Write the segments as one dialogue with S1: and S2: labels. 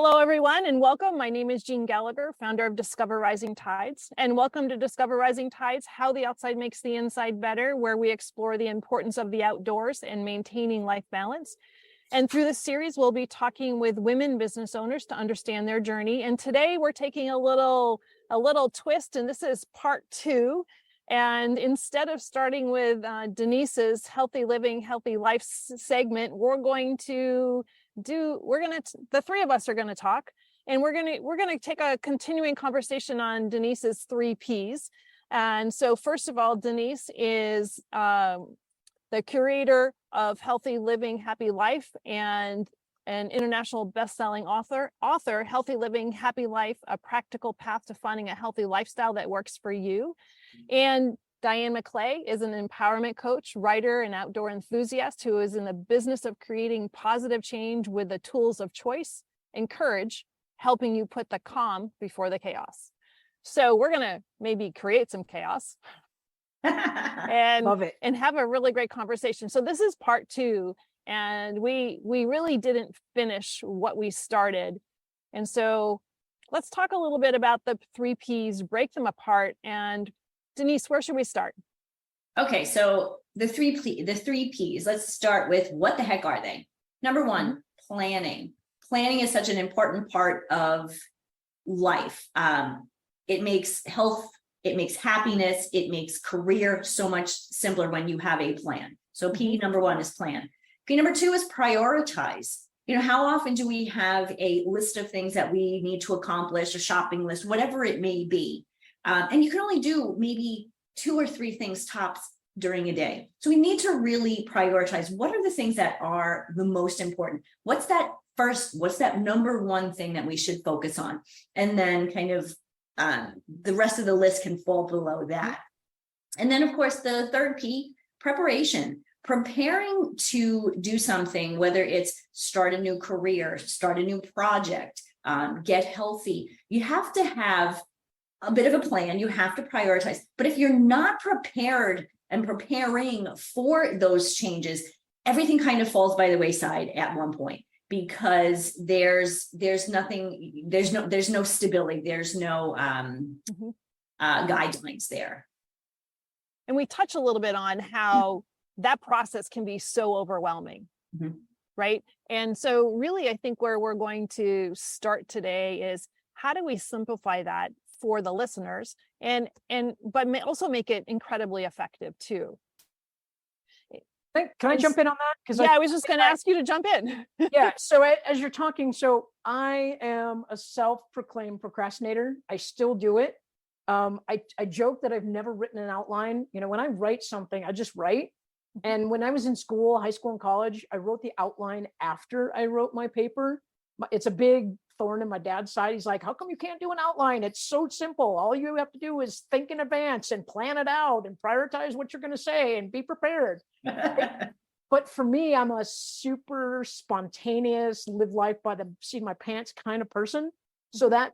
S1: Hello, everyone, and welcome. My name is Jeanne Gallagher, founder of Discover Rising Tides. And welcome to Discover Rising Tides, How the Outside Makes the Inside Better, where we explore the importance of the outdoors and maintaining life balance. And through this series, we'll be talking with women business owners to understand their journey. And today we're taking a little twist, and this is part 2. And instead of starting with Denise's Healthy Living, Healthy Life segment, the three of us are going to talk, and we're going to take a continuing conversation on Denise's 3 Ps. And so first of all, Denise is the curator of Healthy Living, Happy Life, and an international best-selling author, Healthy Living, Happy Life, A Practical Path to Finding a Healthy Lifestyle That Works for You. And Diane McClay is an empowerment coach, writer, and outdoor enthusiast who is in the business of creating positive change with the tools of choice and courage, helping you put the calm before the chaos. So we're going to maybe create some chaos and
S2: Love it.
S1: And have a really great conversation. So this is part 2, and we really didn't finish what we started. And so let's talk a little bit about the 3 Ps, break them apart. And Denise, where should we start?
S3: Okay, so the three Ps, let's start with what the heck are they? Number 1, planning. Planning is such an important part of life. It makes health, it makes happiness, it makes career so much simpler when you have a plan. So P number 1 is plan. P number 2 is prioritize. You know, how often do we have a list of things that we need to accomplish, a shopping list, whatever it may be? And you can only do maybe 2 or 3 things tops during a day. So we need to really prioritize. What are the things that are the most important? What's that number 1 thing that we should focus on? And then kind of the rest of the list can fall below that. And then, of course, the 3rd P, preparation. Preparing to do something, whether it's start a new career, start a new project, get healthy. You have to have a bit of a plan. You have to prioritize. But if you're not prepared and preparing for those changes, everything kind of falls by the wayside at one point, because there's no stability, there's no guidelines there.
S1: And we touch a little bit on how that process can be so overwhelming, right? And so really, I think where we're going to start today is, how do we simplify that for the listeners, but also make it incredibly effective too?
S2: Can I jump in on that?
S1: I was just going to ask you to jump in.
S2: Yeah. So as you're talking, so I am a self-proclaimed procrastinator. I still do it. I joke that I've never written an outline. You know, when I write something, I just write. And when I was in school, high school and college, I wrote the outline after I wrote my paper. It's a big thorn in my dad's side. He's like, how come you can't do an outline? It's so simple. All you have to do is think in advance and plan it out and prioritize what you're going to say and be prepared. But for me, I'm a super spontaneous, live life by the seat of my pants kind of person. So that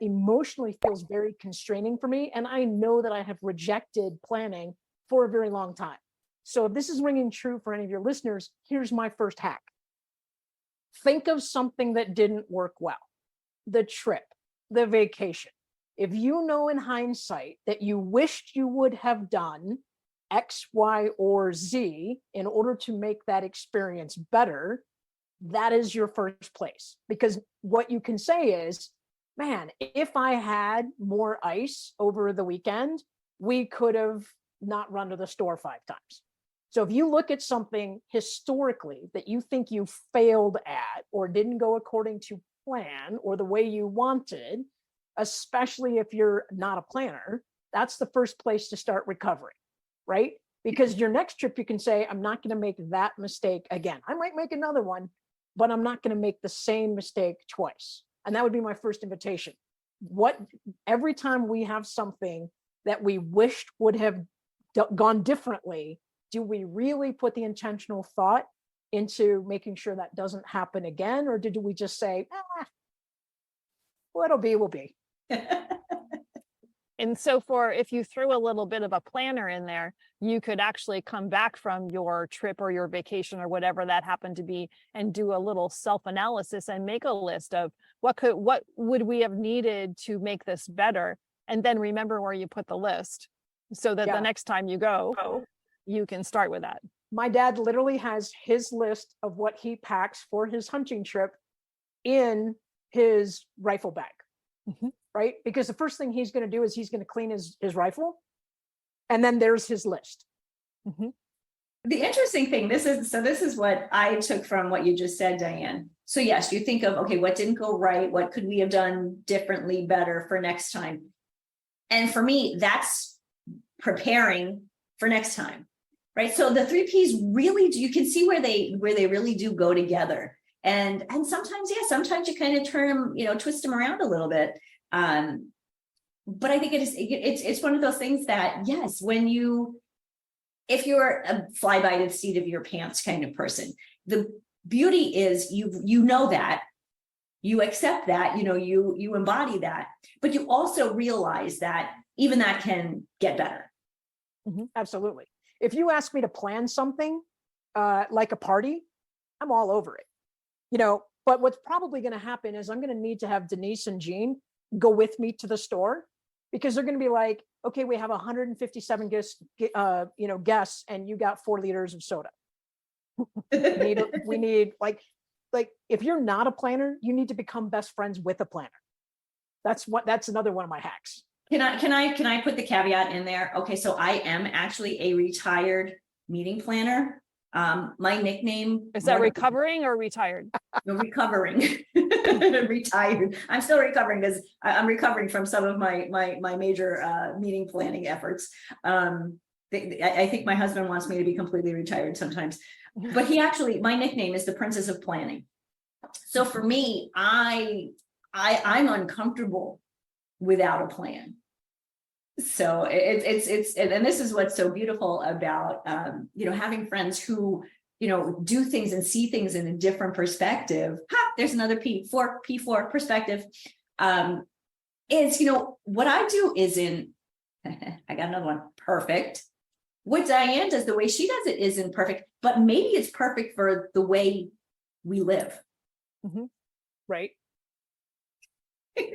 S2: emotionally feels very constraining for me. And I know that I have rejected planning for a very long time. So if this is ringing true for any of your listeners, here's my first hack. Think of something that didn't work well. The trip, the vacation. If you know in hindsight that you wished you would have done X, Y, or Z in order to make that experience better, that is your first place. Because what you can say is, man, if I had more ice over the weekend, we could have not run to the store 5 times. So if you look at something historically that you think you failed at or didn't go according to plan or the way you wanted, especially if you're not a planner, that's the first place to start recovering, right? Because your next trip, you can say, I'm not going to make that mistake again. I might make another one, but I'm not going to make the same mistake twice. And that would be my first invitation. Every time we have something that we wished would have gone differently, do we really put the intentional thought into making sure that doesn't happen again? Or did we just say, what'll be, will be?
S1: And so if you threw a little bit of a planner in there, you could actually come back from your trip or your vacation or whatever that happened to be and do a little self-analysis and make a list of what would we have needed to make this better, and then remember where you put the list so that the next time you go, you can start with that.
S2: My dad literally has his list of what he packs for his hunting trip in his rifle bag.
S1: Mm-hmm.
S2: Right? Because the first thing he's going to do is he's going to clean his rifle. And then there's his list.
S1: Mm-hmm.
S3: The interesting thing, this is what I took from what you just said, Diane. So yes, you think of, okay, what didn't go right? What could we have done differently, better for next time? And for me, that's preparing for next time, right? So the 3 Ps really do, you can see where they really do go together. And sometimes you kind of turn them, twist them around a little bit. But I think it's one of those things that, yes, if you're a fly by the seat of your pants kind of person, the beauty is you know that, you accept that, you embody that, but you also realize that even that can get better.
S2: Mm-hmm. Absolutely. If you ask me to plan something like a party, I'm all over it. But what's probably going to happen is I'm going to need to have Denise and Jeanne go with me to the store, because they're going to be like, okay, we have 157 guests and you got 4 liters of soda. we need like if you're not a planner, you need to become best friends with a planner. That's another one of my hacks.
S3: Can I put the caveat in there? Okay, so I am actually a retired meeting planner. My nickname
S1: is that recovering or retired?
S3: No, recovering. Retired. I'm still recovering because I'm recovering from some of my major meeting planning efforts. I think my husband wants me to be completely retired sometimes, but my nickname is the Princess of Planning. So for me, I'm uncomfortable without a plan. So it's and this is what's so beautiful about having friends who do things and see things in a different perspective. There's another P4 perspective. Is what I do isn't I got another one, perfect. What Diane does, the way she does it isn't perfect, but maybe it's perfect for the way we live.
S2: Mm-hmm. Right.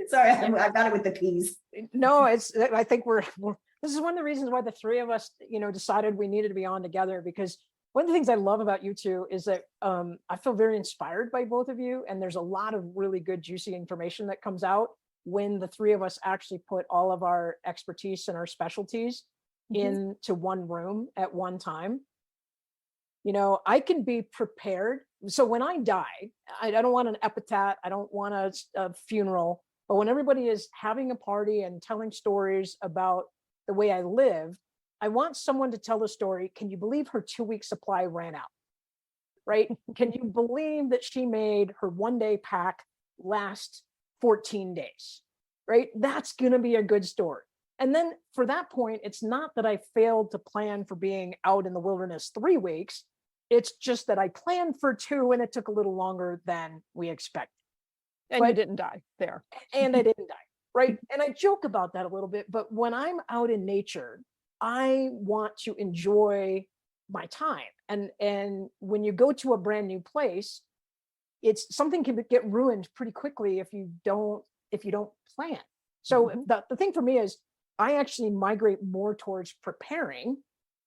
S3: Sorry, I got it with the P's.
S2: No, I think this is one of the reasons why the 3 of us, decided we needed to be on together, because one of the things I love about you two is that I feel very inspired by both of you. And there's a lot of really good, juicy information that comes out when the 3 of us actually put all of our expertise and our specialties into one room at one time. I can be prepared. So when I die, I don't want an epitaph. I don't want a funeral. But when everybody is having a party and telling stories about the way I lived, I want someone to tell the story. Can you believe her 2-week supply ran out? Right? Can you believe that she made her 1-day pack last 14 days? Right? That's going to be a good story. And then for that point, it's not that I failed to plan for being out in the wilderness 3 weeks. It's just that I planned for 2 and it took a little longer than we expected.
S1: And you didn't die there.
S2: And I didn't die, right? And I joke about that a little bit, but when I'm out in nature, I want to enjoy my time. And when you go to a brand new place, something can get ruined pretty quickly if you don't plan. So the thing for me is I actually migrate more towards preparing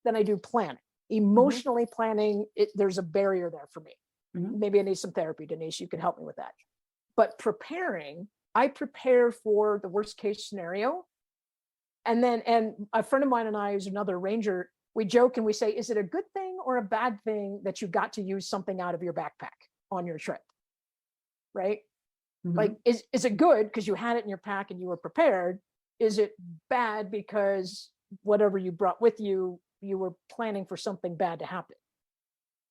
S2: than I do planning. Emotionally planning, there's a barrier there for me. Maybe I need some therapy, Denise, you can help me with that. But preparing, I prepare for the worst case scenario. And a friend of mine and I, who's another ranger, we joke and we say, is it a good thing or a bad thing that you got to use something out of your backpack on your trip? Right? Like, is it good because you had it in your pack and you were prepared? Is it bad because whatever you brought with you, you were planning for something bad to happen?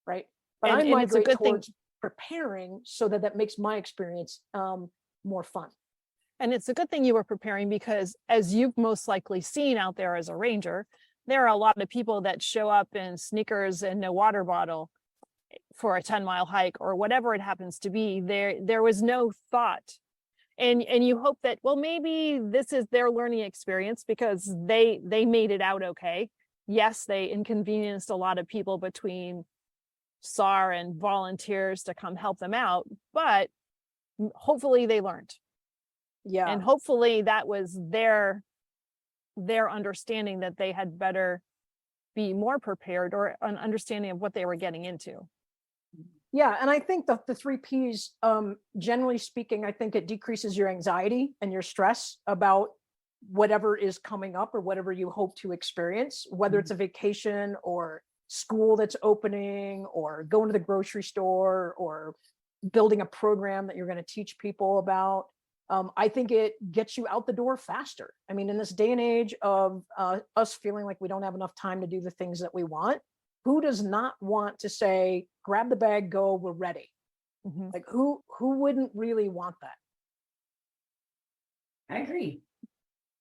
S2: Right? But I migrate towards preparing so that makes my experience more fun.
S1: And it's a good thing you were preparing, because as you've most likely seen out there as a ranger, there are a lot of people that show up in sneakers and no water bottle for a 10-mile hike or whatever it happens to be. There was no thought and you hope that, well, maybe this is their learning experience because they made it out okay. Yes, they inconvenienced a lot of people between SAR and volunteers to come help them out, but hopefully they learned.
S2: Yeah.
S1: And hopefully that was their understanding that they had better be more prepared, or an understanding of what they were getting into.
S2: Yeah, and I think the 3 Ps, generally speaking, I think it decreases your anxiety and your stress about whatever is coming up or whatever you hope to experience, whether it's a vacation or school that's opening or going to the grocery store or building a program that you're going to teach people about. I think it gets you out the door faster. I mean, in this day and age of us feeling like we don't have enough time to do the things that we want, who does not want to say, grab the bag, go, we're ready? Like who wouldn't really want that?
S3: I agree.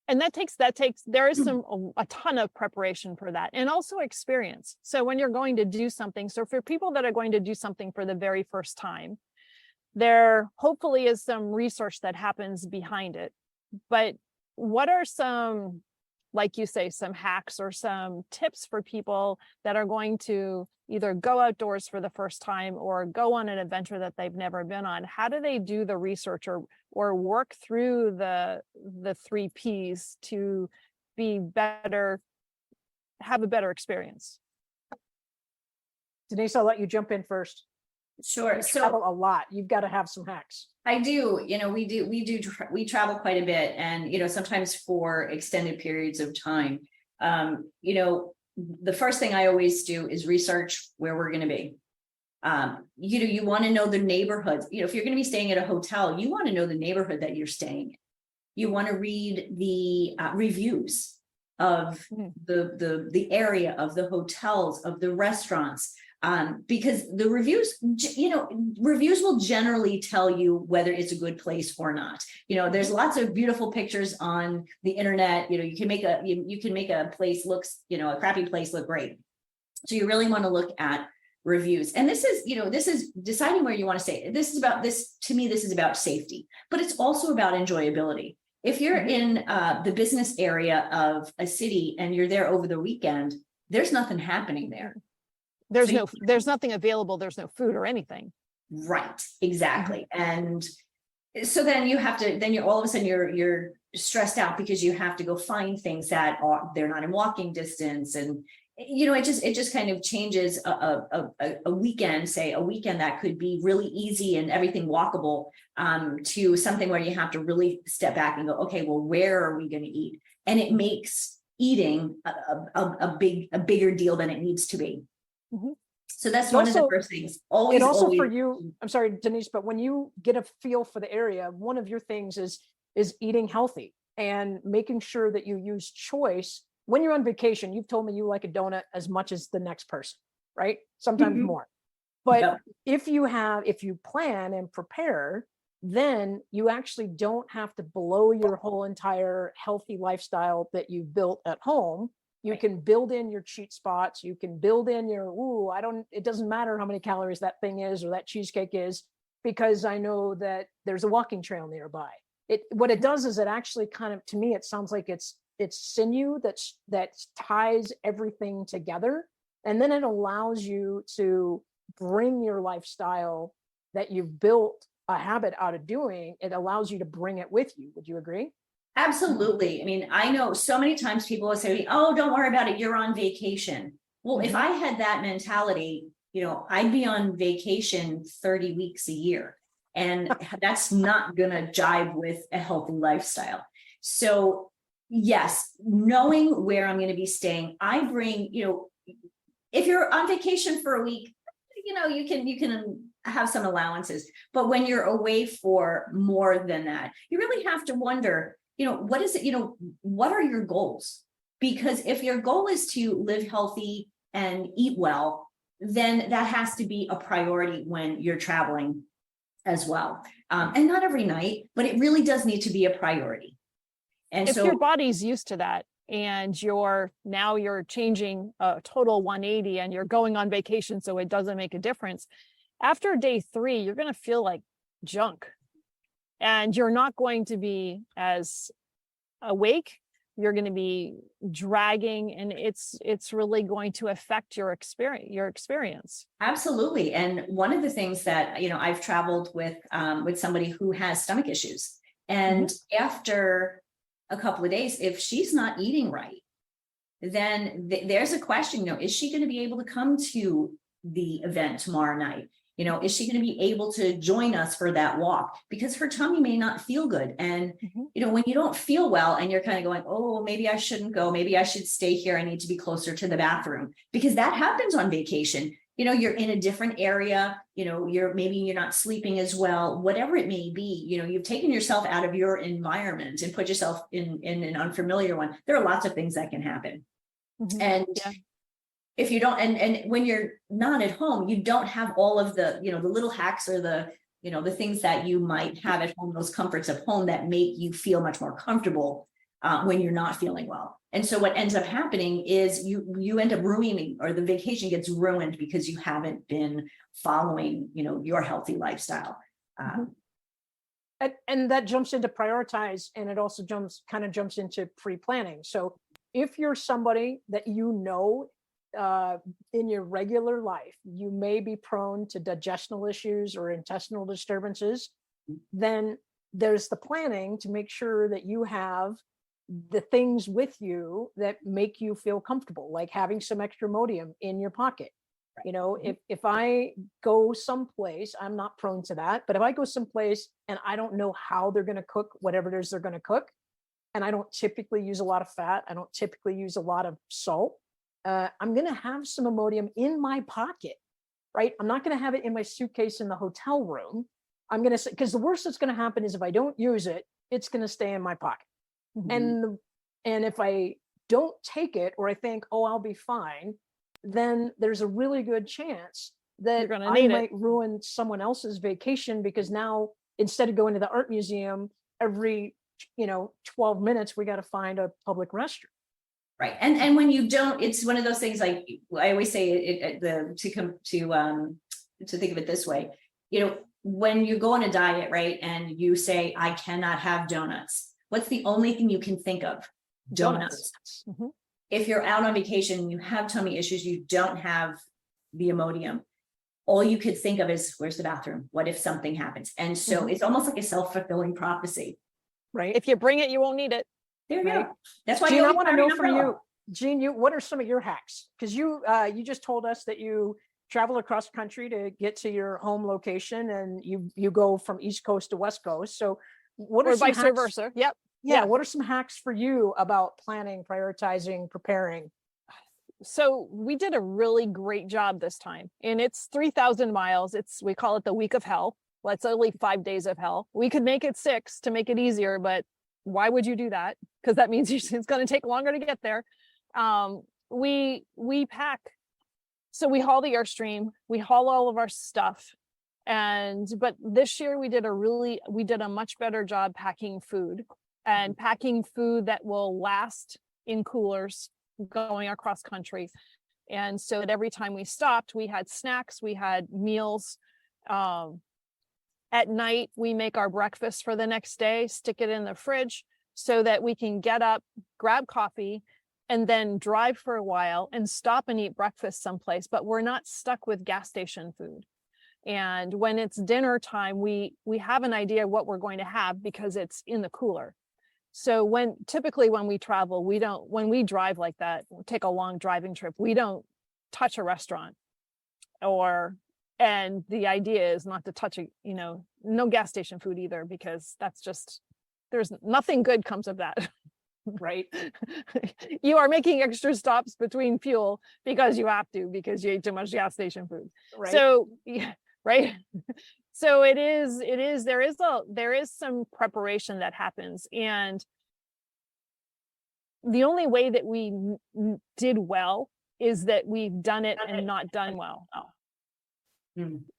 S1: And that takes there is a ton of preparation for that, and also experience. So when you're going to do something, so for people that are going to do something for the very first time, there hopefully is some research that happens behind it. But what are some, like you say, some hacks or some tips for people that are going to either go outdoors for the first time or go on an adventure that they've never been on? How do they do the research or work through the 3 Ps to be better, have a better experience?
S2: Denise, I'll let you jump in first.
S3: Sure.
S2: You
S3: So
S2: travel a lot. You've got to have some hacks.
S3: I do, we travel quite a bit, and, sometimes for extended periods of time. The first thing I always do is research where we're going to be. You want to know the neighborhoods. If you're going to be staying at a hotel, you want to know the neighborhood that you're staying in. You want to read the reviews of the area, of the hotels, of the restaurants. Because the reviews will generally tell you whether it's a good place or not. There's lots of beautiful pictures on the internet. You can make a place looks, a crappy place look great. So you really want to look at reviews. And this is deciding where you want to stay. To me, this is about safety, but it's also about enjoyability. If you're in the business area of a city and you're there over the weekend, there's nothing happening there.
S1: There's nothing available. There's no food or anything.
S3: Right. Exactly. And so then you're all of a sudden you're stressed out because you have to go find things that they're not in walking distance. And, it just kind of changes a weekend, say a weekend that could be really easy and everything walkable, to something where you have to really step back and go, okay, well, where are we going to eat? And it makes eating a bigger deal than it needs to be. So that's one of the first things. Always
S2: for you, I'm sorry, Denise, but when you get a feel for the area, one of your things is eating healthy and making sure that you use choice. When you're on vacation, you've told me you like a donut as much as the next person, right? Sometimes more. But if you plan and prepare, then you actually don't have to blow your whole entire healthy lifestyle that you've built at home. You can build in your cheat spots. You can build in it doesn't matter how many calories that thing is or that cheesecake is, because I know that there's a walking trail nearby. What it does is it actually kind of, to me, it sounds like it's sinew that ties everything together. And then it allows you to bring your lifestyle that you've built a habit out of doing. It allows you to bring it with you. Would you agree?
S3: Absolutely. I mean, I know so many times people will say, oh, don't worry about it, you're on vacation. Well, if I had that mentality, I'd be on vacation 30 weeks a year, and that's not going to jive with a healthy lifestyle. So yes, knowing where I'm going to be staying, I bring, if you're on vacation for a week, you can have some allowances, but when you're away for more than that, you really have to wonder, what is it, what are your goals? Because if your goal is to live healthy and eat well, then that has to be a priority when you're traveling as well. And not every night, but it really does need to be a priority. And
S1: if your body's used to that and you're changing a total 180 and you're going on vacation, so it doesn't make a difference. After day 3, you're going to feel like junk. and you're not going to be as awake. You're going to be dragging, and it's really going to affect your experience.
S3: Absolutely. And one of the things that, I've traveled with somebody who has stomach issues, and after a couple of days, if she's not eating right, then there's a question, is she going to be able to come to the event tomorrow night? Is she going to be able to join us for that walk? Because her tummy may not feel good. And, when you don't feel well and you're kind of going, oh, maybe I shouldn't go. Maybe I should stay here. I need to be closer to the bathroom, because that happens on vacation. You're in a different area, you're not sleeping as well, whatever it may be, you've taken yourself out of your environment and put yourself in an unfamiliar one. There are lots of things that can happen. And if you don't, and when you're not at home, you don't have all of the, the little hacks or the, the things that you might have at home, those comforts of home that make you feel much more comfortable when you're not feeling well. And so what ends up happening is you end up ruining, or the vacation gets ruined because you haven't been following, your healthy lifestyle.
S2: And that jumps into prioritize, and it also jumps into pre-planning. So if you're somebody that in your regular life, you may be prone to digestional issues or intestinal disturbances, then there's the planning to make sure that you have the things with you that make you feel comfortable, like having some extra Imodium in your pocket. If I go someplace, I'm not prone to that, but if I go someplace and I don't know how they're going to cook whatever it is they're going to cook, and I don't typically use a lot of fat, I don't typically use a lot of salt, I'm going to have some Imodium in my pocket, right? I'm not going to have it in my suitcase in the hotel room. I'm going to say, because the worst that's going to happen is if I don't use it, it's going to stay in my pocket. And if I don't take it, or I think, oh, I'll be fine, then there's a really good chance that I might ruin someone else's vacation, because now instead of going to the art museum every 12 minutes, we got to find a public restroom.
S3: Right. And when you don't, it's one of those things, like I always say to think of it this way, when you go on a diet, right, and you say, I cannot have donuts, what's the only thing you can think of? Donuts. If you're out on vacation and you have tummy issues, you don't have the Imodium, all you could think of is, where's the bathroom? What if something happens? And so it's almost like a self-fulfilling prophecy.
S1: Right. If you bring it, you won't need it.
S3: There you go. That's why
S2: Jeanne, I want to know from you, Jeanne, what are some of your hacks? Because you just told us that you travel across the country to get to your home location, and you go from East Coast to West Coast. So what are some
S1: vice
S2: hacks?
S1: versa? Yep.
S2: Yeah. What are some hacks for you about planning, prioritizing, preparing?
S1: So we did a really great job this time, and it's 3,000 miles. We call it the week of hell. Well, it's only 5 days of hell. We could make it 6 to make it easier, but why would you do that? Because that means it's going to take longer to get there. We pack. So we haul the Airstream, we haul all of our stuff. But this year we did a much better job packing food, and packing food that will last in coolers going across country. And so that every time we stopped, we had snacks, we had meals. At night, we make our breakfast for the next day, stick it in the fridge so that we can get up, grab coffee, and then drive for a while and stop and eat breakfast someplace. But we're not stuck with gas station food. And when it's dinner time, we have an idea what we're going to have because it's in the cooler. So typically when we travel, when we drive like that, take a long driving trip, we don't touch a restaurant, and the idea is not to touch no gas station food either, because there's nothing good comes of that. Right? You are making extra stops between fuel because you have to, because you ate too much gas station food. Right. So, yeah, right. So there is some preparation that happens. And the only way that we did well is that we've done it and not done well.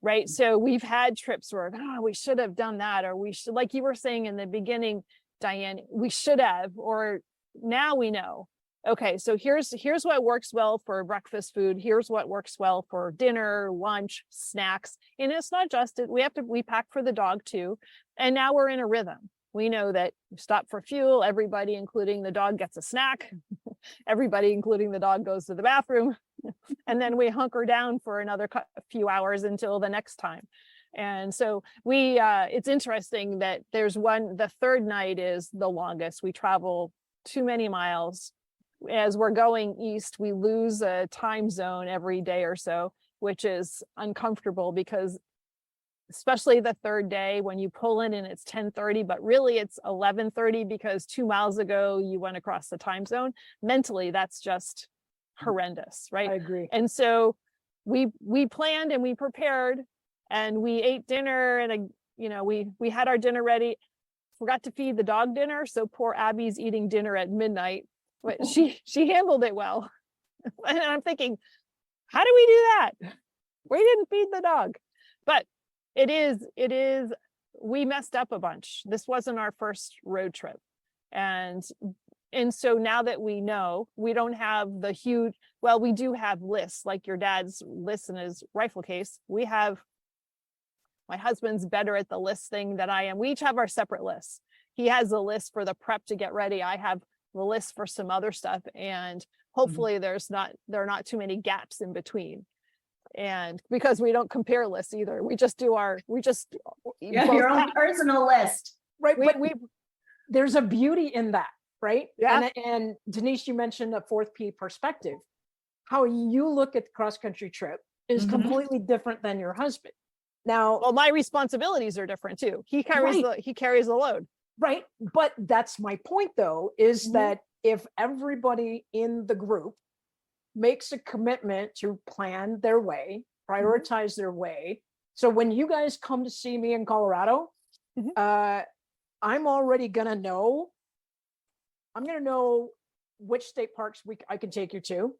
S1: Right. So we've had trips where, we should have done that, or we should, like you were saying in the beginning, Diane, we should have, or now we know, okay, so here's what works well for breakfast food. Here's what works well for dinner, lunch, snacks. And it's not just it. We pack for the dog too. And now we're in a rhythm. We know that we stop for fuel. Everybody, including the dog, gets a snack. Everybody, including the dog, goes to the bathroom. And then we hunker down for another few hours until the next time. And so it's interesting that the third night is the longest. We travel too many miles. As we're going east, we lose a time zone every day or so, which is uncomfortable because especially the third day when you pull in and it's 10:30, but really it's 11:30 because 2 miles ago you went across the time zone. Mentally, that's just horrendous, right?
S2: I agree.
S1: And so we planned and we prepared and we ate dinner and we had our dinner ready. Forgot to feed the dog dinner, so poor Abby's eating dinner at midnight. But she handled it well. And I'm thinking, how do we do that? We didn't feed the dog. But it is we messed up a bunch. This wasn't our first road trip. And so now that we know, we don't have the huge, well, we do have lists like your dad's list in his rifle case. My husband's better at the list thing than I am. We each have our separate lists. He has a list for the prep to get ready. I have the list for some other stuff. And hopefully there are not too many gaps in between. And because we don't compare lists either, we just do
S3: your own personal list.
S2: Right. There's a beauty in that, right?
S1: Yeah.
S2: And Denise, you mentioned a fourth P perspective. How you look at the cross-country trip is completely different than your husband. Now,
S1: well, my responsibilities are different too. He carries the load.
S2: Right. But that's my point though, is that if everybody in the group makes a commitment to plan their way, prioritize their way. So when you guys come to see me in Colorado, I'm already gonna know. I'm gonna know which state parks I can take you to.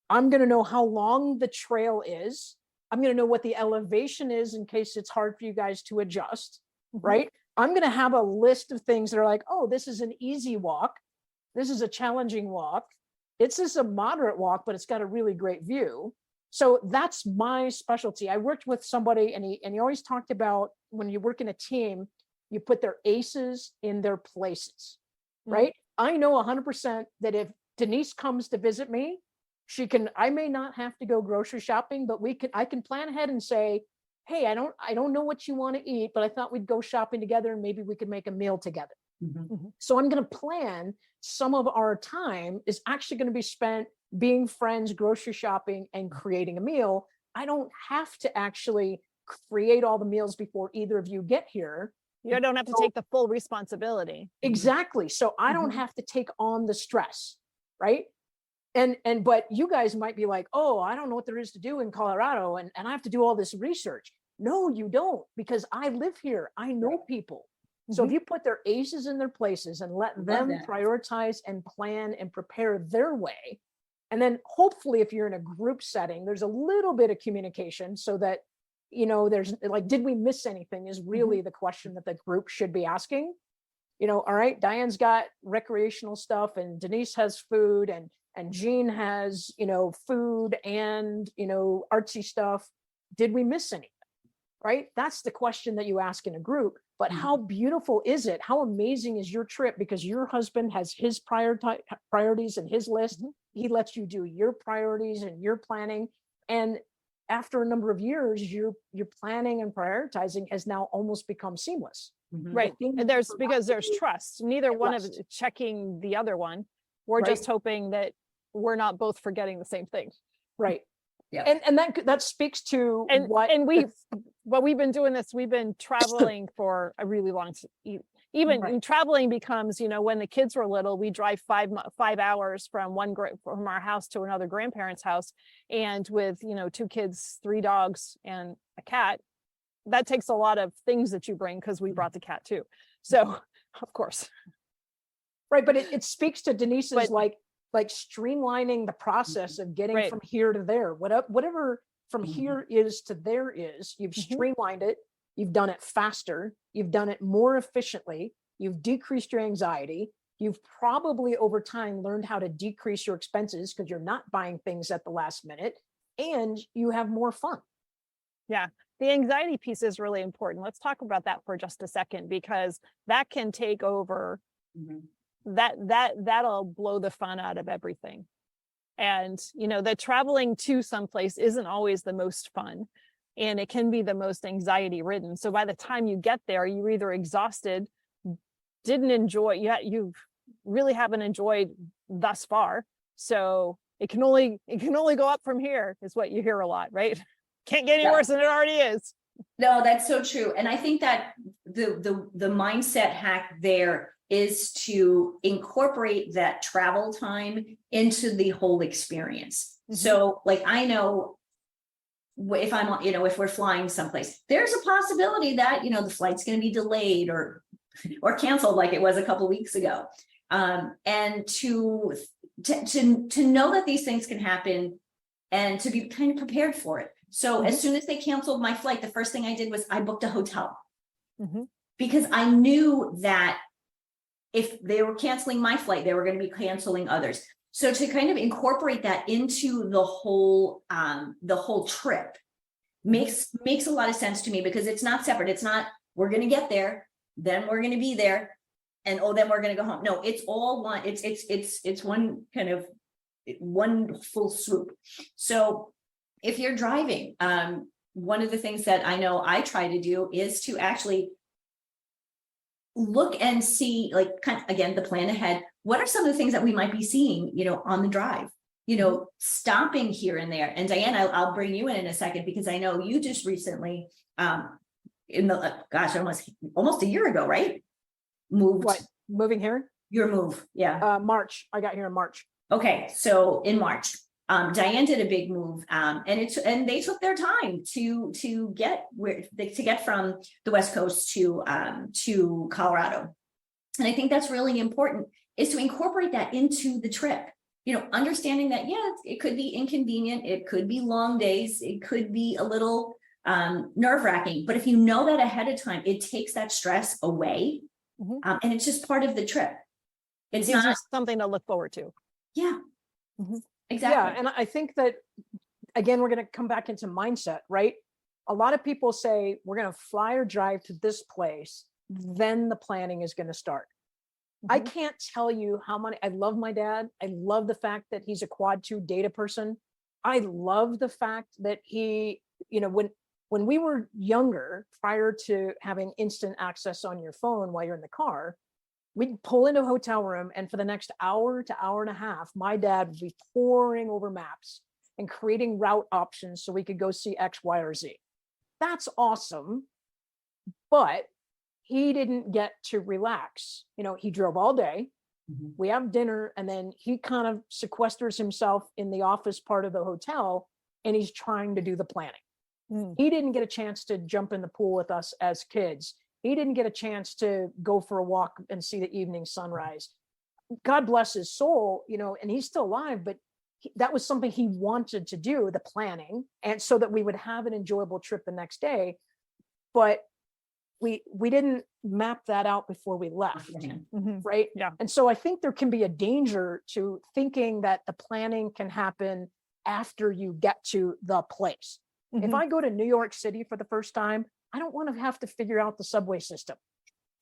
S2: I'm gonna know how long the trail is. I'm gonna know what the elevation is in case it's hard for you guys to adjust, right? I'm gonna have a list of things that are like, oh, this is an easy walk. This is a challenging walk. It's just a moderate walk, but it's got a really great view. So that's my specialty. I worked with somebody and he always talked about when you work in a team, you put their aces in their places, right? I know 100% that if Denise comes to visit me, I may not have to go grocery shopping, but I can plan ahead and say, hey, I don't know what you want to eat, but I thought we'd go shopping together and maybe we could make a meal together. So I'm going to plan some of our time is actually going to be spent being friends, grocery shopping, and creating a meal. I don't have to actually create all the meals before either of you get here.
S1: You don't have to take the full responsibility.
S2: Exactly. So I don't have to take on the stress, right? But you guys might be like, oh, I don't know what there is to do in Colorado and I have to do all this research. No, you don't, because I live here. I know people. So if you put their aces in their places and let them prioritize and plan and prepare their way, and then hopefully if you're in a group setting, there's a little bit of communication so that, there's like, did we miss anything is really the question that the group should be asking. All right, Diane's got recreational stuff and Denise has food and Jeanne has, food and, artsy stuff. Did we miss anything? Right? That's the question that you ask in a group. But how beautiful is it? How amazing is your trip? Because your husband has his priorities and his list. He lets you do your priorities and your planning. And after a number of years, your planning and prioritizing has now almost become seamless.
S1: Right. And because there's trust. Neither one of is checking the other one. We're just hoping that we're not both forgetting the same thing.
S2: Right.
S3: Yeah.
S2: And that speaks to
S1: we've been doing this, we've been traveling for a really long time. Even traveling becomes, when the kids were little, we drive 5 hours from our house to another grandparent's house. And with, 2 kids, 3 dogs and a cat, that takes a lot of things that you bring because we brought the cat too. So of course.
S2: Right. But it speaks to Denise's like streamlining the process of getting from here to there, whatever from here is to there is, you've streamlined it. You've done it faster. You've done it more efficiently. You've decreased your anxiety. You've probably over time learned how to decrease your expenses because you're not buying things at the last minute, and you have more fun.
S1: Yeah. The anxiety piece is really important. Let's talk about that for just a second, because that can take over. That'll blow the fun out of everything. And, the traveling to someplace isn't always the most fun, and it can be the most anxiety ridden. So by the time you get there, you're either exhausted, didn't enjoy, you really haven't enjoyed thus far. So it can only go up from here, is what you hear a lot, right? Can't get any worse than it already is.
S3: No, that's so true. And I think that the mindset hack there is to incorporate that travel time into the whole experience. So like, I know if I'm, if we're flying someplace, there's a possibility that, the flight's going to be delayed or canceled, like it was a couple of weeks ago. And to know that these things can happen and to be kind of prepared for it. So as soon as they canceled my flight, the first thing I did was I booked a hotel, because I knew that if they were canceling my flight, they were going to be canceling others. So to kind of incorporate that into the whole trip makes a lot of sense to me, because it's not separate. It's not, we're going to get there, then we're going to be there, and then we're going to go home. No, it's all one. It's one kind of one full swoop. So if you're driving, one of the things that I know I try to do is to actually look and see, like, kind of, again, the plan ahead. What are some of the things that we might be seeing, on the drive, stopping here and there. And Diane, I'll bring you in a second, because I know you just recently, almost a year ago, right?
S2: Moving here?
S3: Your move. Yeah.
S2: March. I got here in March.
S3: Okay. So in March, Diane did a big move, and they took their time to get from the West Coast to Colorado. And I think that's really important, is to incorporate that into the trip, understanding that, it could be inconvenient. It could be long days. It could be a little nerve-wracking, but if you know that ahead of time, it takes that stress away. And it's just part of the trip. It's
S1: not
S3: not
S1: something to look forward to.
S3: Yeah. Exactly.
S2: Yeah. And I think that, again, we're going to come back into mindset, right? A lot of people say, we're going to fly or drive to this place, then the planning is going to start. I can't tell you how many, I love my dad. I love the fact that he's a quad 2 data person. I love the fact that he, when we were younger, prior to having instant access on your phone while you're in the car, we'd pull into a hotel room, and for the next hour to hour and a half, my dad would be poring over maps and creating route options so we could go see X, Y, or Z. That's awesome. But he didn't get to relax. He drove all day. We have dinner, and then he kind of sequesters himself in the office part of the hotel, and he's trying to do the planning. He didn't get a chance to jump in the pool with us as kids. He didn't get a chance to go for a walk and see the evening sunrise. God bless his soul, and he's still alive, but that was something he wanted to do, the planning, and so that we would have an enjoyable trip the next day. But we didn't map that out before we left, right?
S1: Yeah.
S2: And so I think there can be a danger to thinking that the planning can happen after you get to the place. If I go to New York City for the first time, I don't want to have to figure out the subway system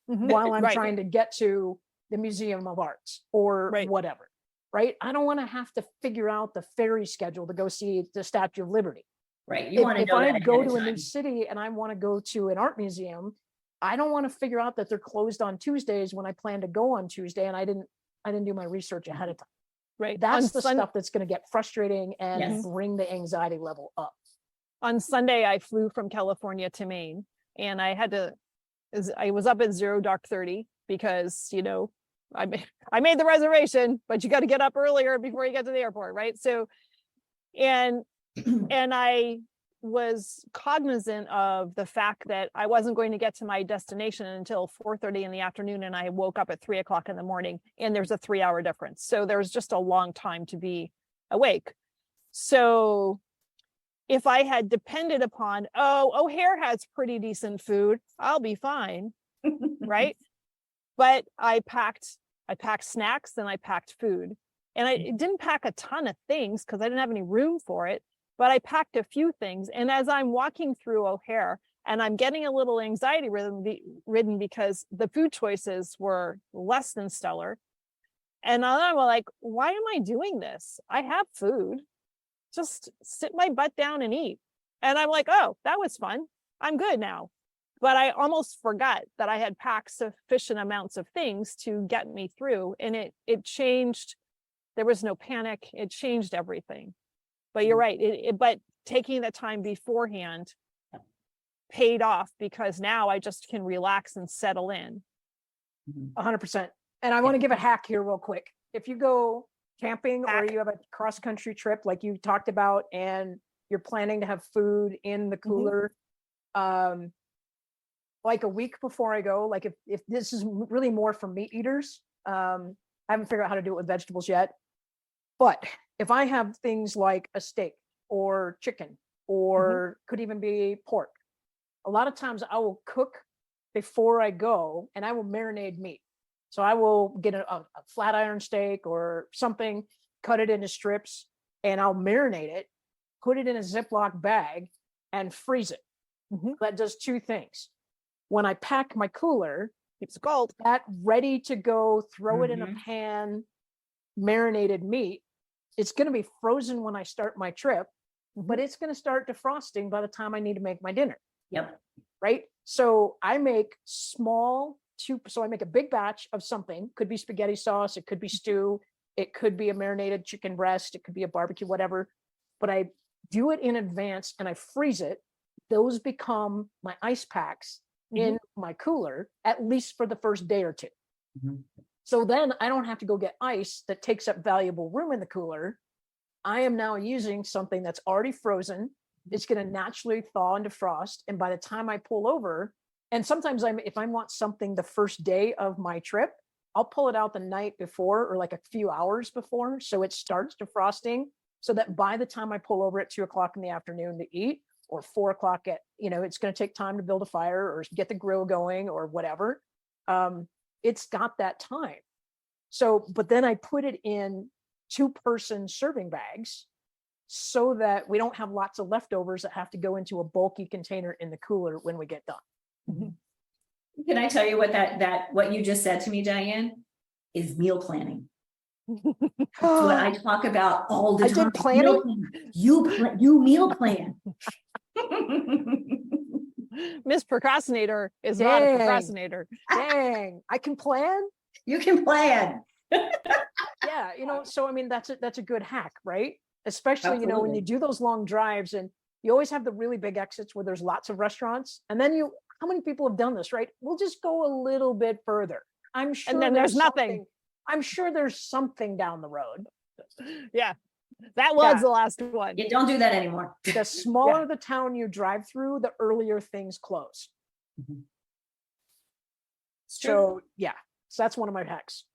S2: while I'm trying to get to the Museum of Arts or whatever, right? I don't want to have to figure out the ferry schedule to go see the Statue of Liberty.
S3: Right. You want to know
S2: if
S3: that
S2: I go
S3: ahead
S2: to
S3: of
S2: a new
S3: time.
S2: city and I want to go to an art museum, I don't want to figure out that they're closed on Tuesdays when I plan to go on Tuesday and I didn't do my research ahead of time.
S1: Right.
S2: That's the stuff that's going to get frustrating and bring the anxiety level up.
S1: On Sunday, I flew from California to Maine, and I was up at 0:30 because, I made the reservation, but you got to get up earlier before you get to the airport. Right. So, and I was cognizant of the fact that I wasn't going to get to my destination until 4:30 in the afternoon. And I woke up at 3:00 in the morning, and there's a 3-hour difference. So there's just a long time to be awake. So if I had depended upon, O'Hare has pretty decent food, I'll be fine. Right. But I packed I packed snacks and I packed food. And I didn't pack a ton of things because I didn't have any room for it, but I packed a few things. And as I'm walking through O'Hare, and I'm getting a little anxiety ridden because the food choices were less than stellar. And I'm like, why am I doing this? I have food. Just sit my butt down and eat. And I'm like, oh, that was fun. I'm good now. But I almost forgot that I had packed sufficient amounts of things to get me through. And it changed. There was no panic. It changed everything. But you're right. But taking the time beforehand paid off, because now I just can relax and settle in.
S2: 100%. And I want to give a hack here real quick. If you go camping or you have a cross country trip like you talked about, and you're planning to have food in the cooler, like a week before I go, like if this is really more for meat eaters, I haven't figured out how to do it with vegetables yet. But if I have things like a steak or chicken, or could even be pork, a lot of times I will cook before I go, and I will marinate meat. So I will get a flat iron steak or something, cut it into strips, and I'll marinate it, put it in a Ziploc bag, and freeze it. That does two things. When I pack my cooler,
S1: keeps it cold,
S2: that ready to go, throw it in a pan, marinated meat, it's going to be frozen when I start my trip, but it's going to start defrosting by the time I need to make my dinner.
S3: Yep.
S2: Right. So I make so I make a big batch of something. Could be spaghetti sauce. It could be stew. It could be a marinated chicken breast. It could be a barbecue, whatever. But I do it in advance and I freeze it. Those become my ice packs in my cooler, at least for the first day or two. So then I don't have to go get ice that takes up valuable room in the cooler. I am now using something that's already frozen. It's going to naturally thaw and defrost. And by the time I pull over, and sometimes if I want something the first day of my trip, I'll pull it out the night before or like a few hours before. So it starts defrosting, so that by the time I pull over at 2:00 in the afternoon to eat, or 4:00 it's going to take time to build a fire or get the grill going or whatever. It's got that time. So, but then I put it in 2-person serving bags, so that we don't have lots of leftovers that have to go into a bulky container in the cooler when we get done.
S3: Can I tell you what you just said to me, Diane, is meal planning. That's what I talk about all the time.
S2: I did planning.
S3: You meal plan.
S1: Miss Procrastinator is not a procrastinator.
S2: Dang, I can plan.
S3: You can plan.
S2: Yeah, so I mean that's a good hack, right? Especially,
S3: Absolutely.
S2: When you do those long drives and you always have the really big exits where there's lots of restaurants. And then how many people have done this, right? We'll just go a little bit further. I'm sure
S1: And then there's nothing.
S2: I'm sure there's something down the road.
S1: Yeah, that was the last one.
S3: You don't do that anymore.
S2: The smaller the town you drive through, the earlier things close. So that's one of my hacks.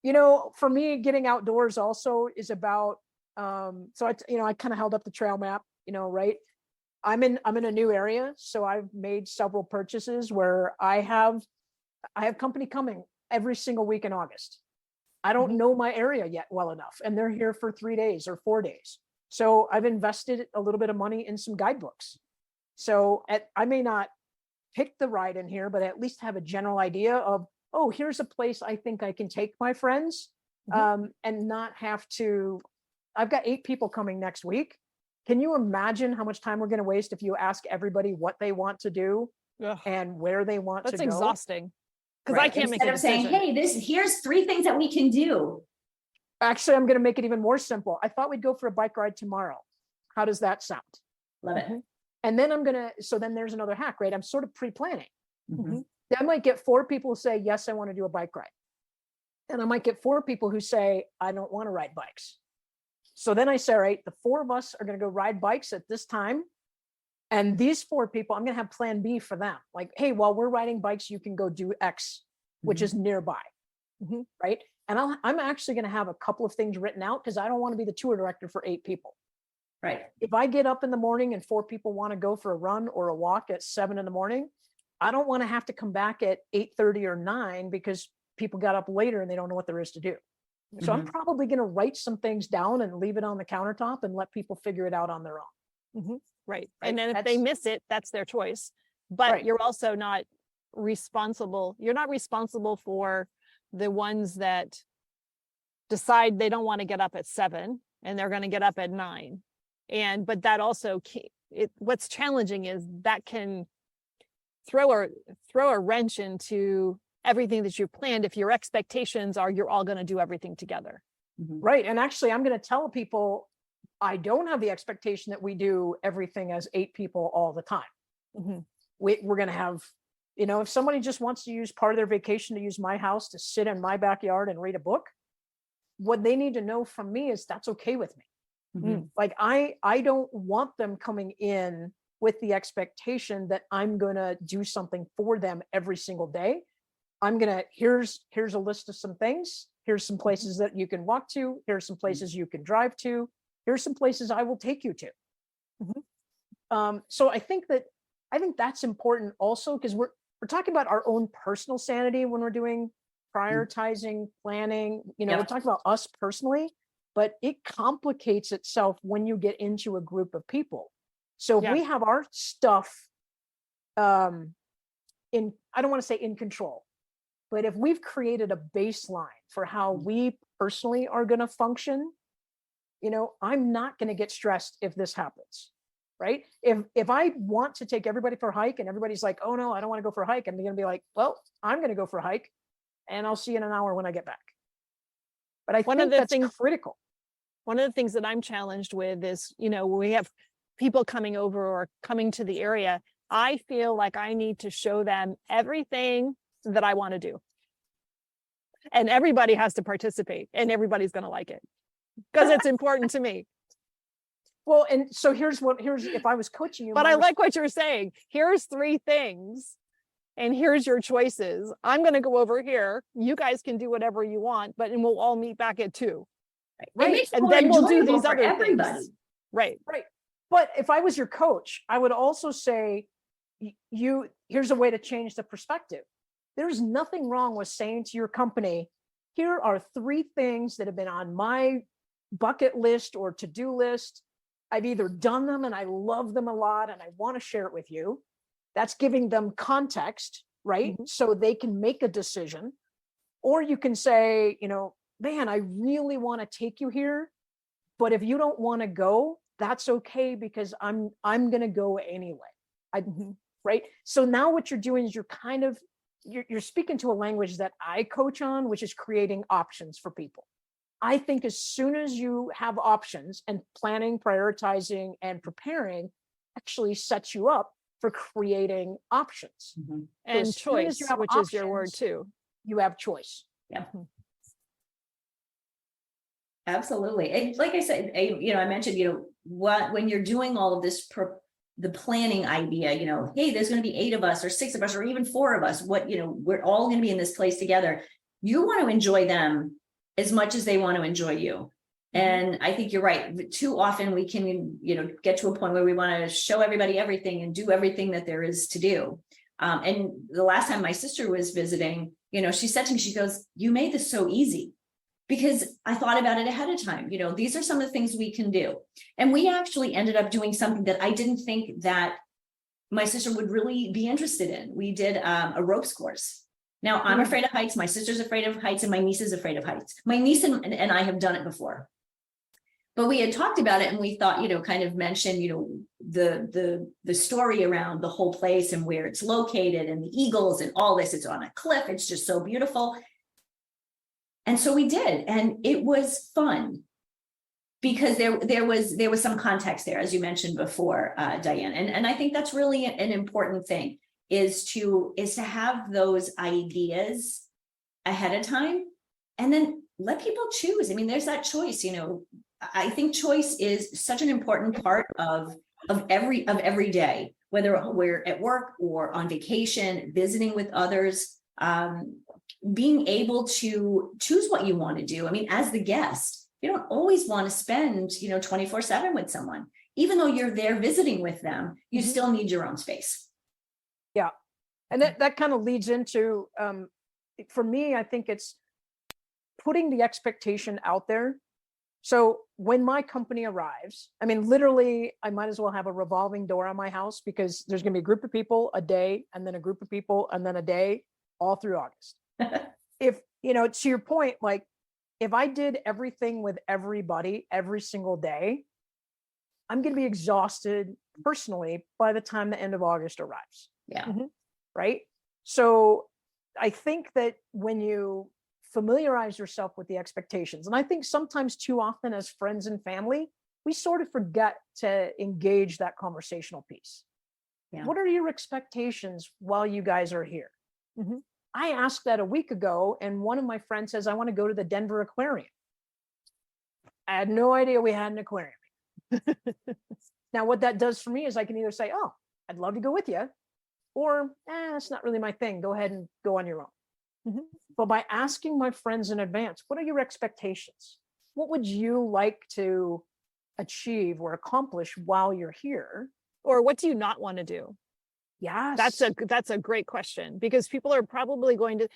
S2: For me, getting outdoors also is about, so I kind of held up the trail map, right? I'm in a new area. So I've made several purchases where I have company coming every single week in August. I don't know my area yet well enough, and they're here for 3 days or 4 days. So I've invested a little bit of money in some guidebooks. So I may not pick the ride in here, but at least have a general idea of, oh, here's a place I think I can take my friends, and not have to. I've got 8 people coming next week. Can you imagine how much time we're going to waste if you ask everybody what they want to do and where they want to go?
S1: That's exhausting. Because I can't make a decision.
S3: Instead of saying, hey, here's 3 things that we can do.
S2: Actually, I'm going to make it even more simple. I thought we'd go for a bike ride tomorrow. How does that sound?
S3: Love it.
S2: And then so then there's another hack, right? I'm sort of pre-planning. I might get 4 people who say, yes, I want to do a bike ride. And I might get 4 people who say, I don't want to ride bikes. So then I say, all right, the 4 of us are going to go ride bikes at this time. And these 4 people, I'm going to have plan B for them. Like, hey, while we're riding bikes, you can go do X, which is nearby. Right. And I'm actually going to have a couple of things written out, because I don't want to be the tour director for 8 people.
S3: Right.
S2: If I get up in the morning and 4 people want to go for a run or a walk at 7 in the morning, I don't want to have to come back at 8:30 or 9 because people got up later and they don't know what there is to do. So I'm probably going to write some things down and leave it on the countertop and let people figure it out on their own.
S1: Right. And then if they miss it, that's their choice. But you're also not responsible. You're not responsible for the ones that decide they don't want to get up at 7 and they're going to get up at 9. But that also, what's challenging is that can throw a wrench into everything that you've planned if your expectations are you're all going to do everything together.
S2: Right. And actually, I'm going to tell people I don't have the expectation that we do everything as 8 people all the time. We're going to have, if somebody just wants to use part of their vacation to use my house to sit in my backyard and read a book, what they need to know from me is that's okay with me. Like I don't want them coming in with the expectation that I'm going to do something for them every single day. I'm going to, here's a list of some things. Here's some places that you can walk to. Here's some places you can drive to. Here's some places I will take you to. So I think that's important also, because we're talking about our own personal sanity when we're doing prioritizing, planning, we're talking about us personally, but it complicates itself when you get into a group of people. So if we have our stuff I don't want to say in control, but if we've created a baseline for how we personally are going to function, I'm not going to get stressed if this happens, right? If I want to take everybody for a hike and everybody's like, oh no, I don't want to go for a hike, I'm going to be like, well, I'm going to go for a hike and I'll see you in an hour when I get back. But I think that's critical.
S1: One of the things that I'm challenged with is, when we have people coming over or coming to the area, I feel like I need to show them everything that I want to do. And everybody has to participate and everybody's going to like it because it's important to me.
S2: Well, and so here's if I was coaching you.
S1: But I like what you're saying. Here's 3 things and here's your choices. I'm going to go over here. You guys can do whatever you want, and we'll all meet back at 2.
S3: Right.
S1: And then we'll do these other things. Right.
S2: But if I was your coach, I would also say, here's a way to change the perspective. There's nothing wrong with saying to your company, here are 3 things that have been on my bucket list or to-do list. I've either done them and I love them a lot and I want to share it with you. That's giving them context, right? So they can make a decision. Or you can say, man, I really want to take you here, but if you don't want to go, that's okay, because I'm going to go anyway. Right. So now what you're doing is you're speaking to a language that I coach on, which is creating options for people. I think as soon as you have options, and planning, prioritizing, and preparing actually sets you up for creating options.
S1: And so choice, which options, is your word too.
S2: You have choice.
S3: Yeah. Absolutely. And like I said, I mentioned, when you're doing all of this, the planning idea, hey, there's going to be 8 of us or 6 of us or even 4 of us, we're all going to be in this place together. You want to enjoy them as much as they want to enjoy you. And I think you're right. Too often we can, get to a point where we want to show everybody everything and do everything that there is to do. And the last time my sister was visiting, she said to me, she goes, you made this so easy, because I thought about it ahead of time. These are some of the things we can do. And we actually ended up doing something that I didn't think that my sister would really be interested in. We did a ropes course. Now, I'm afraid of heights. My sister's afraid of heights, and my niece is afraid of heights. My niece and I have done it before. But we had talked about it, and we thought, kind of mention, the story around the whole place and where it's located and the eagles and all this. It's on a cliff. It's just so beautiful. And so we did, and it was fun because there was some context there, as you mentioned before, Diane. And I think that's really an important thing, is to have those ideas ahead of time, and then let people choose. I mean, there's that choice. I think choice is such an important part of every day, whether we're at work or on vacation, visiting with others. Being able to choose what you want to do. I mean, as the guest, you don't always want to spend, 24/7 with someone. Even though you're there visiting with them, you still need your own space.
S2: Yeah. And that kind of leads into for me, I think it's putting the expectation out there. So when my company arrives, I mean, literally, I might as well have a revolving door on my house, because there's going to be a group of people a day, and then a group of people, and then a day, all through August. If, to your point, like if I did everything with everybody every single day, I'm going to be exhausted personally by the time the end of August arrives.
S3: Yeah.
S2: Right. So I think that when you familiarize yourself with the expectations, and I think sometimes too often as friends and family, we sort of forget to engage that conversational piece.
S3: Yeah.
S2: What are your expectations while you guys are here? I asked that a week ago, and one of my friends says, I want to go to the Denver Aquarium. I had no idea we had an aquarium. Now, what that does for me is I can either say, oh, I'd love to go with you, or it's not really my thing. Go ahead and go on your own. But by asking my friends in advance, what are your expectations? What would you like to achieve or accomplish while you're here?
S1: Or what do you not want to do?
S2: Yes.
S1: That's a great question, because people are probably going to,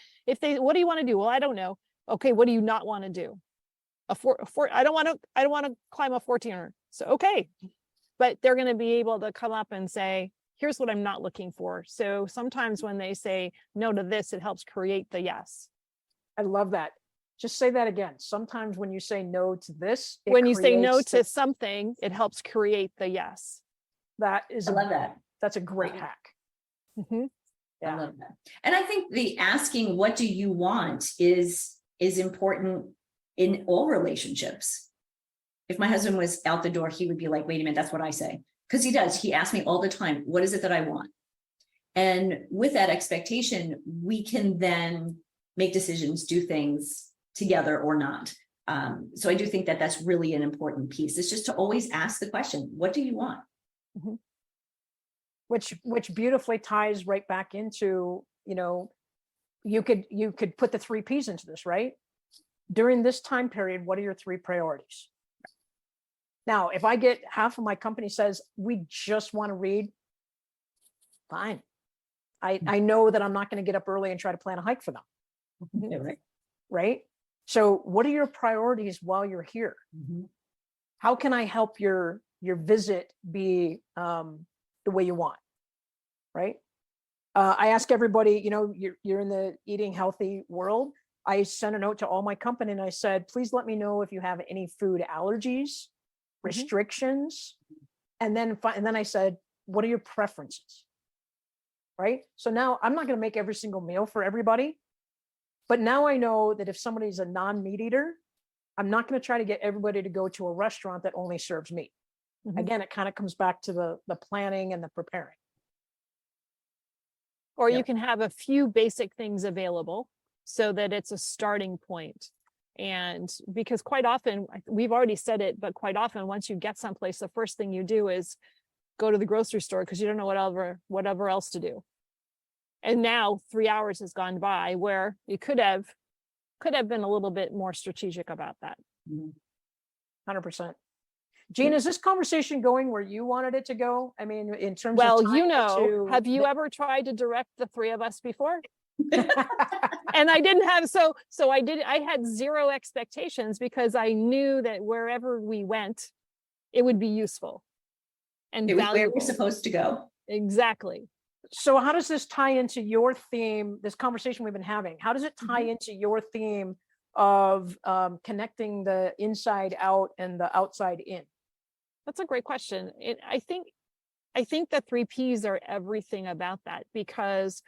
S1: what do you want to do? Well, I don't know. Okay, what do you not want to do? I don't want to climb a 14er. So, okay. But they're going to be able to come up and say, here's what I'm not looking for. So sometimes when they say no to this, it helps create the yes.
S2: I love that. Just say that again. Sometimes when you say no to this,
S1: when you say no to something, it helps create the yes.
S2: That is,
S3: I love that.
S2: That's a great hack.
S3: I love that. And I think the asking, what do you want, is important in all relationships. If my husband was out the door, he would be like, wait a minute, that's what I say. Because he does. He asks me all the time, what is it that I want? And with that expectation, we can then make decisions, do things together or not. So I do think that that's really an important piece. It's just to always ask the question, what do you want?
S2: Which beautifully ties right back into, you could put the 3 Ps into this, right? During this time period, what are your 3 priorities? Now, if I get half of my company says, we just want to read, fine. I know that I'm not going to get up early and try to plan a hike for them.
S3: Yeah, right.
S2: Right? So what are your priorities while you're here? How can I help your visit be the way you want? Right? I ask everybody, you're in the eating healthy world. I sent a note to all my company and I said, please let me know if you have any food allergies, restrictions. And then I said, what are your preferences? Right? So now I'm not going to make every single meal for everybody, but now I know that if somebody's a non-meat eater, I'm not going to try to get everybody to go to a restaurant that only serves meat. Again, it kind of comes back to the planning and the preparing.
S1: Or you can have a few basic things available so that it's a starting point. And because quite often, we've already said it, but quite often once you get someplace, the first thing you do is go to the grocery store because you don't know whatever else to do. And now 3 hours has gone by where you could have been a little bit more strategic about that.
S2: 100%. Jeanne, is this conversation going where you wanted it to go? I mean, in terms of
S1: have you ever tried to direct the 3 of us before? And I didn't have, I had 0 expectations because I knew that wherever we went, it would be useful and
S3: it was
S1: valuable.
S3: where we're supposed to go.
S1: Exactly.
S2: So how does this tie into your theme, this conversation we've been having? How does it tie into your theme of connecting the inside out and the outside in?
S1: That's a great question. I think the 3 Ps are everything about that, because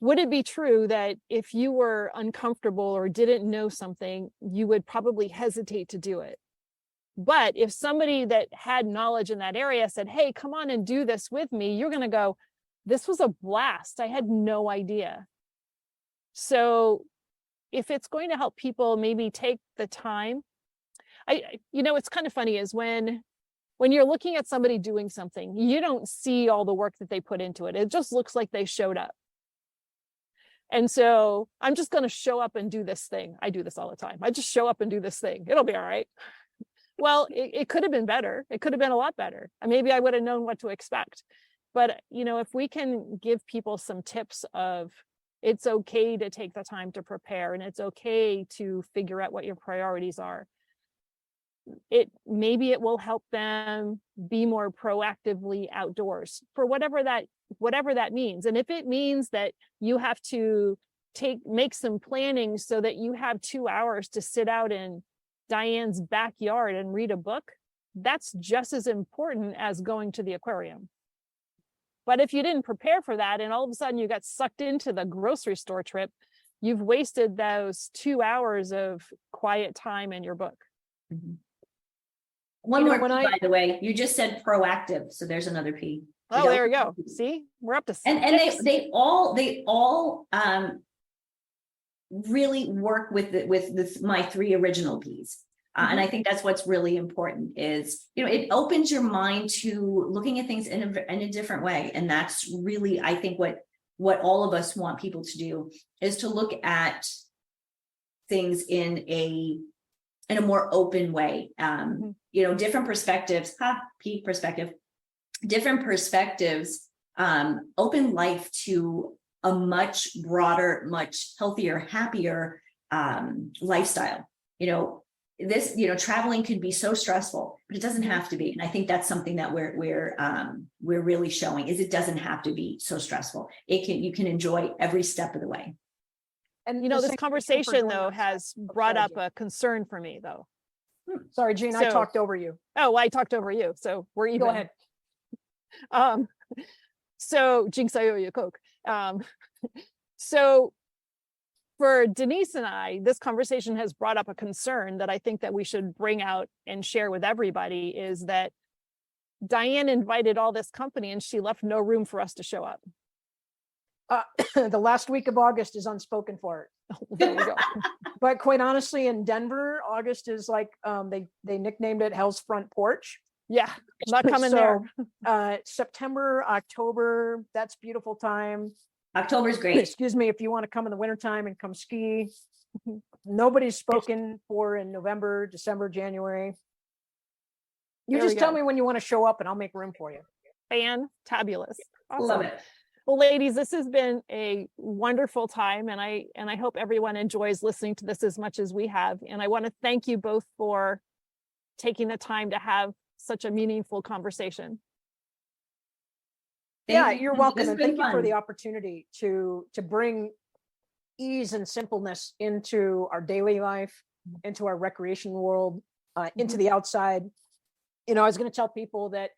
S1: would it be true that if you were uncomfortable or didn't know something, you would probably hesitate to do it? But if somebody that had knowledge in that area said, hey, come on and do this with me, you're going to go, this was a blast. I had no idea. So if it's going to help people maybe take the time, it's kind of funny is when you're looking at somebody doing something, you don't see all the work that they put into it. It just looks like they showed up. And so I'm just going to show up and do this thing. I do this all the time. I just show up and do this thing. It'll be all right. Well, it could have been better. It could have been a lot better. Maybe I would have known what to expect. But, if we can give people some tips of It's okay to take the time to prepare, and it's okay to figure out what your priorities are. Maybe it will help them be more proactively outdoors for whatever that means. And if it means that you have to make some planning so that you have 2 hours to sit out in Diane's backyard and read a book, that's just as important as going to the aquarium. But if you didn't prepare for that and all of a sudden you got sucked into the grocery store trip, you've wasted those 2 hours of quiet time in your book.
S3: Mm-hmm. One more P, by the way, you just said proactive, so there's another P.
S1: Oh, there we go. See, we're up to 6.
S3: And they all really work with my 3 original Ps. And I think that's what's really important is, it opens your mind to looking at things in a different way. And that's really, I think, what all of us want people to do, is to look at things in a more open way. Different perspectives, peak perspective, different perspectives, open life to a much broader, much healthier, happier lifestyle. Traveling can be so stressful, but it doesn't have to be. And I think that's something that we're really showing, is it doesn't have to be so stressful. You can enjoy every step of the way.
S2: And
S1: this conversation though has brought up a concern for me though.
S2: Sorry, Jeanne, I talked over you.
S1: Oh, I talked over you. So we're even.
S2: Go ahead.
S1: So Jinx, I owe you a Coke. So for Denise and I, this conversation has brought up a concern that I think that we should bring out and share with everybody, is that Diane invited all this company and she left no room for us to show up.
S2: The last week of August is unspoken for it.
S1: There we go.
S2: But quite honestly, in Denver, August is like, they nicknamed it Hell's Front Porch.
S1: Yeah, not coming there.
S2: September, October, that's beautiful time.
S3: October's great.
S2: Excuse me, if you want to come in the wintertime and come ski. Nobody's spoken for in November, December, January. You just tell me when you want to show up and I'll make room for you.
S1: Fantabulous. Awesome.
S3: Love it.
S1: Well, ladies, this has been a wonderful time, and I hope everyone enjoys listening to this as much as we have. And I want to thank you both for taking the time to have such a meaningful conversation.
S2: You're welcome. And thank you for the opportunity to bring ease and simpleness into our daily life, into our recreation world, into the outside. I was going to tell people that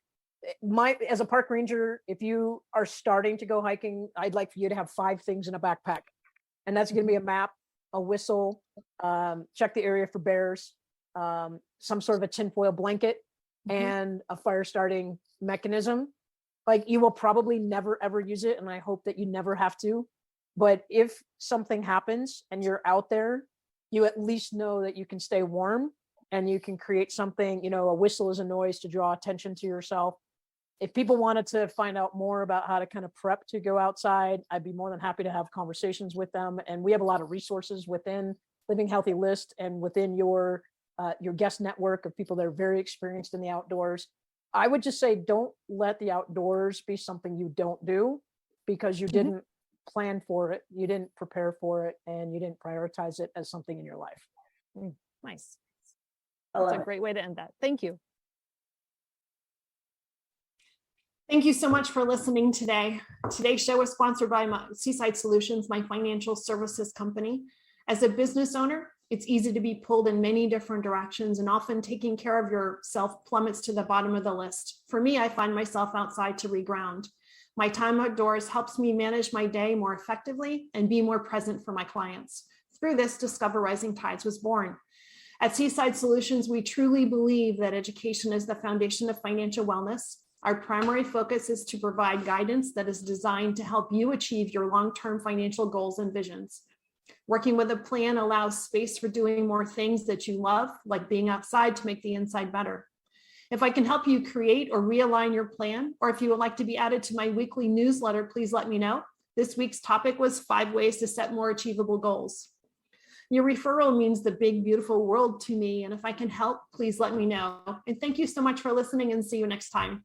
S2: as a park ranger, if you are starting to go hiking, I'd like for you to have 5 things in a backpack. And that's going to be a map, a whistle, check the area for bears, some sort of a tinfoil blanket, and a fire starting mechanism. Like, you will probably never, ever use it. And I hope that you never have to. But if something happens and you're out there, you at least know that you can stay warm and you can create something. A whistle is a noise to draw attention to yourself. If people wanted to find out more about how to kind of prep to go outside, I'd be more than happy to have conversations with them. And we have a lot of resources within Living Healthy List and within your guest network of people that are very experienced in the outdoors. I would just say, don't let the outdoors be something you don't do because you didn't plan for it, you didn't prepare for it, and you didn't prioritize it as something in your life.
S1: Nice. That's a great way to end that. Thank you. Thank you so much for listening today. Today's show is sponsored by Seaside Solutions, my financial services company. As a business owner, it's easy to be pulled in many different directions, and often taking care of yourself plummets to the bottom of the list. For me, I find myself outside to reground. My time outdoors helps me manage my day more effectively and be more present for my clients. Through this, Discover Rising Tides was born. At Seaside Solutions, we truly believe that education is the foundation of financial wellness. Our primary focus is to provide guidance that is designed to help you achieve your long-term financial goals and visions. Working with a plan allows space for doing more things that you love, like being outside to make the inside better. If I can help you create or realign your plan, or if you would like to be added to my weekly newsletter, please let me know. This week's topic was 5 ways to set more achievable goals. Your referral means the big, beautiful world to me, and if I can help, please let me know. And thank you so much for listening, and see you next time.